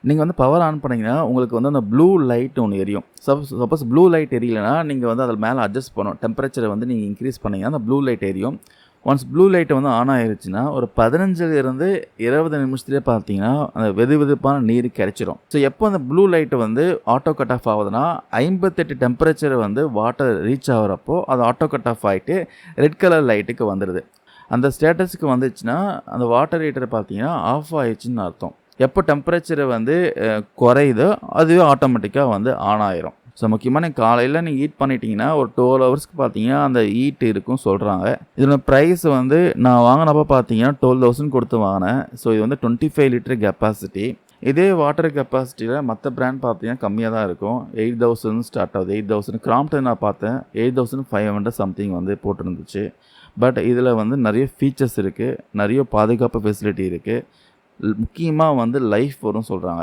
நீங்க வந்து power on பண்ணீங்கன்னா, உங்களுக்கு வந்து அந்த ப்ளூ லைட் ஒண்ணு எரியும். சப்போஸ் ப்ளூ லைட் எரியலன்னா, நீங்க வந்து அதில மேல அட்ஜஸ்ட் பண்ணணும். டெம்பரேச்சர வந்து நீங்க இன்கிரீஸ் பண்ணீங்கன்னா, அந்த ப்ளூ லைட் எரியும். ஒன்ஸ் ப்ளூ லைட் வந்து ஆன் ஆயிருச்சுன்னா, ஒரு 15லிருந்து 20 நிமிஷத்திலேயே பார்த்தீங்கன்னா, அந்த வெதுவெதுப்பான நீர் கிடைச்சிரும். ஸோ எப்போ அந்த ப்ளூ லைட் வந்து ஆட்டோ கட் ஆஃப் ஆகுதுன்னா, 58 டெம்பரேச்சர் வந்து வாட்டர் ரீச் ஆகுறப்போ, அது ஆட்டோ கட் ஆஃப் ஆயிட்டு ரெட் கலர் லைட்டுக்கு வந்துருது. அந்த ஸ்டேட்டஸ்க்கு வந்துச்சுன்னா, அந்த வாட்டர் ஹீட்டர் பார்த்தீங்கன்னா, ஆஃப் ஆயிருச்சுன்னு அர்த்தம். எப்போ டெம்பரேச்சர் வந்து குறையுதோ, அதுவே ஆட்டோமேட்டிக்கா வந்து ஆன் ஆயிரும். ஸோ முக்கியமா நீங்க காலையில நீங்க ஹீட் பண்ணிட்டீங்கன்னா, ஒரு 12 ஹவர்ஸ்க்கு பார்த்தீங்கன்னா, அந்த ஹீட் இருக்கும் சொல்றாங்க. இதோட பிரைஸ் வந்து நான் வாங்குனப்போ பார்த்தீங்கன்னா, 12,000 கொடுத்து வாங்குனேன். ஸோ இது வந்து 25 லிட்டர் கெப்பாசிட்டி. இதே வாட்டர் கெப்பாசிட்டில மத்த பிராண்ட் பார்த்தீங்கன்னா, கம்மியா தான் இருக்கும். 8,000 ஸ்டார்ட் ஆகுது. 8,000 கிராம்ப்டன் நான் பார்த்தேன். 8,500 சம்திங் வந்து போட்டிருந்துச்சு. பட் இதில வந்து நெறைய ஃபீச்சர்ஸ் இருக்கு. நெறைய பாதுகாப்பு ஃபெசிலிட்டி இருக்கு. முக்கியமா வந்து லைஃப் வரும்னு சொல்றாங்க.